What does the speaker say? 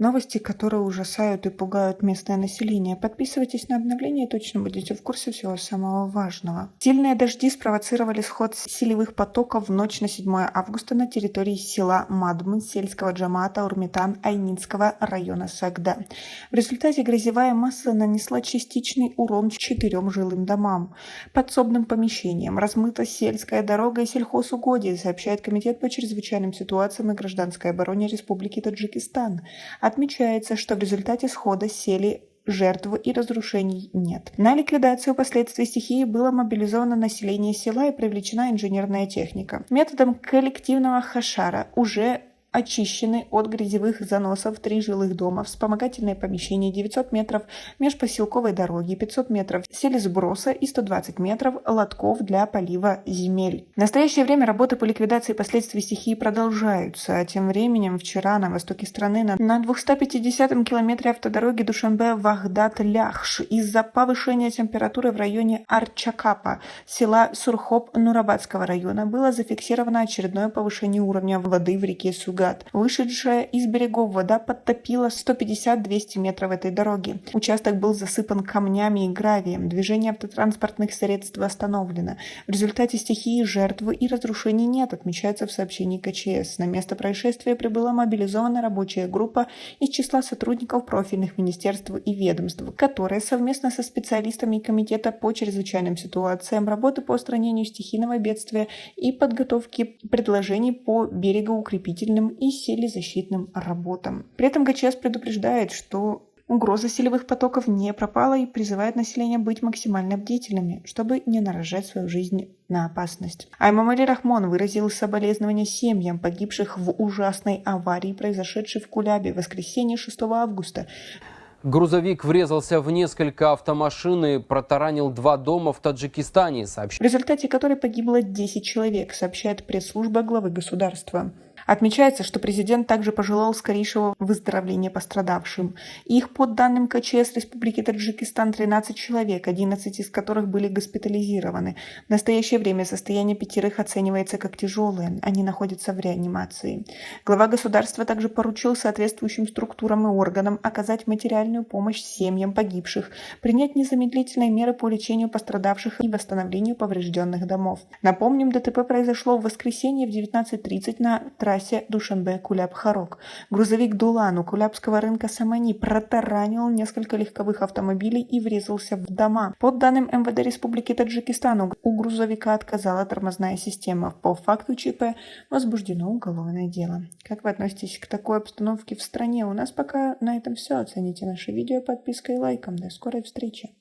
Новости, которые ужасают и пугают местное население. Подписывайтесь на обновления, и точно будете в курсе всего самого важного. Сильные дожди спровоцировали сход селевых потоков в ночь на 7 августа на территории села Мадмын сельского джамаата Урмитан Айнинского района Сагда. В результате грязевая масса нанесла частичный урон 4 жилым домам, подсобным помещениям, размыта сельская дорога и сельхозугодие, сообщает Комитет по чрезвычайным ситуациям и гражданской обороне Республики Таджикистан. Отмечается, что в результате схода сели жертв и разрушений нет. На ликвидацию последствий стихии было мобилизовано население села и привлечена инженерная техника. Методом коллективного хашара уже очищены от грязевых заносов 3 жилых дома, вспомогательное помещение, 900 метров межпоселковой дороги, 500 метров селесброса и 120 метров лотков для полива земель. В настоящее время работы по ликвидации последствий стихии продолжаются, а тем временем вчера на востоке страны на 250-м километре автодороги Душанбе-Вагдат-Ляхш из-за повышения температуры в районе Арчакапа, села Сурхоп Нурабадского района, было зафиксировано очередное повышение уровня воды в реке Сугат. Вышедшая из берегов вода подтопила 150-200 метров этой дороги. Участок был засыпан камнями и гравием. Движение автотранспортных средств остановлено. В результате стихии жертв и разрушений нет, отмечается в сообщении КЧС. На место происшествия прибыла мобилизованная рабочая группа из числа сотрудников профильных министерств и ведомств, которые совместно со специалистами Комитета по чрезвычайным ситуациям, работы по устранению стихийного бедствия и подготовки предложений по берегоукрепительным и селезащитным работам. При этом ГЧС предупреждает, что угроза селевых потоков не пропала и призывает население быть максимально бдительными, чтобы не наражать свою жизнь на опасность. Аймамали Рахмон выразил соболезнования семьям погибших в ужасной аварии, произошедшей в Кулябе в воскресенье 6 августа. Грузовик врезался в несколько автомашин и протаранил 2 дома в Таджикистане, в результате которой погибло 10 человек, сообщает пресс-служба главы государства. Отмечается, что президент также пожелал скорейшего выздоровления пострадавшим. Их, по данным КЧС Республики Таджикистан, 13 человек, 11 из которых были госпитализированы. В настоящее время состояние 5 оценивается как тяжелое, они находятся в реанимации. Глава государства также поручил соответствующим структурам и органам оказать материальную помощь семьям погибших, принять незамедлительные меры по лечению пострадавших и восстановлению поврежденных домов. Напомним, ДТП произошло в воскресенье в 19:30 на трассе Душанбе-Куляб-Харок. Грузовик Дулан у Кулябского рынка Самани протаранил несколько легковых автомобилей и врезался в дома. По данным МВД Республики Таджикистан, у грузовика отказала тормозная система. По факту ЧП возбуждено уголовное дело. Как вы относитесь к такой обстановке в стране? У нас пока на этом все. Оцените наше видео подпиской и лайком. До скорой встречи.